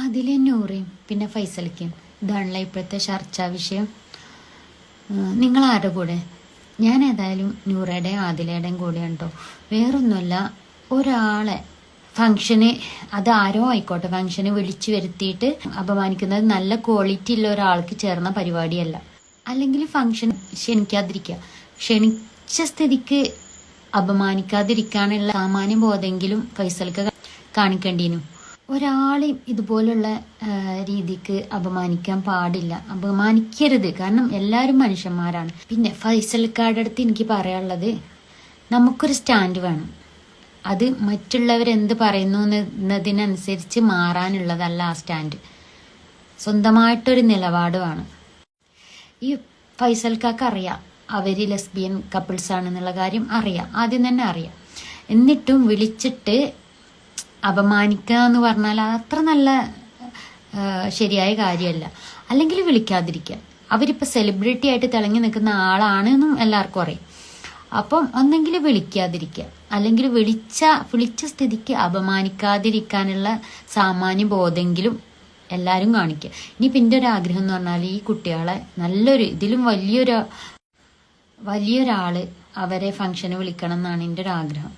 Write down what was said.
അതിലെ നൂറയും പിന്നെ ഫൈസലിക്കും ഇതാണല്ലോ ഇപ്പോഴത്തെ ചർച്ചാ വിഷയം. നിങ്ങൾ ആരുടെ കൂടെ? ഞാൻ ഏതായാലും നൂറയുടെയും ആദിലയുടെയും കൂടെയാണ് കേട്ടോ. വേറൊന്നുമല്ല, ഒരാളെ ഫംഗ്ഷന്, അത് ആരോ ആയിക്കോട്ടെ, ഫംഗ്ഷന് വിളിച്ചു വരുത്തിയിട്ട് അപമാനിക്കുന്നത് നല്ല ക്വാളിറ്റി ഉള്ള ഒരാൾക്ക് ചേർന്ന പരിപാടിയല്ല. അല്ലെങ്കിൽ ഫംഗ്ഷൻ ക്ഷണിക്കാതിരിക്കുക. ക്ഷണിച്ച സ്ഥിതിക്ക് അപമാനിക്കാതിരിക്കാനുള്ള സാമാന്യ ബോധമെങ്കിലും ഫൈസൽക്ക് കാണിക്കേണ്ടിനു. ഒരാളെയും ഇതുപോലുള്ള രീതിക്ക് അപമാനിക്കാൻ പാടില്ല, അപമാനിക്കരുത്. കാരണം എല്ലാവരും മനുഷ്യന്മാരാണ്. പിന്നെ ഫൈസൽക്കാരുടെ അടുത്ത് എനിക്ക് പറയാനുള്ളത്, നമുക്കൊരു സ്റ്റാൻഡ് വേണം. അത് മറ്റുള്ളവരെന്ത് പറയുന്നു എന്നതിനനുസരിച്ച് മാറാനുള്ളതല്ല ആ സ്റ്റാൻഡ്. സ്വന്തമായിട്ടൊരു നിലപാട് വേണം. ഈ ഫൈസൽക്കാർക്ക് അറിയാം അവർ ലെസ്ബിയൻ കപ്പിൾസ് ആണെന്നുള്ള കാര്യം അറിയാം, ആദ്യം തന്നെ അറിയാം. എന്നിട്ടും വിളിച്ചിട്ട് അപമാനിക്കുക എന്ന് പറഞ്ഞാൽ അത്ര നല്ല ശരിയായ കാര്യമല്ല. അല്ലെങ്കിൽ വിളിക്കാതിരിക്കുക. അവരിപ്പോൾ സെലിബ്രിറ്റി ആയിട്ട് തിളങ്ങി നിൽക്കുന്ന ആളാണെന്നും എല്ലാവർക്കും അറിയാം. അപ്പം ഒന്നെങ്കിൽ വിളിക്കാതിരിക്കുക, അല്ലെങ്കിൽ വിളിച്ച സ്ഥിതിക്ക് അപമാനിക്കാതിരിക്കാനുള്ള സാമാന്യ ബോധമെങ്കിലും എല്ലാവരും കാണിക്കുക. ഇനിയിപ്പോൾ എൻ്റെ ഒരു ആഗ്രഹം എന്ന് പറഞ്ഞാൽ ഈ കുട്ടികളെ നല്ലൊരു ഇതിലും വലിയൊരാള് അവരെ ഫംഗ്ഷന് വിളിക്കണം എന്നാണ് എൻ്റെ ഒരു ആഗ്രഹം.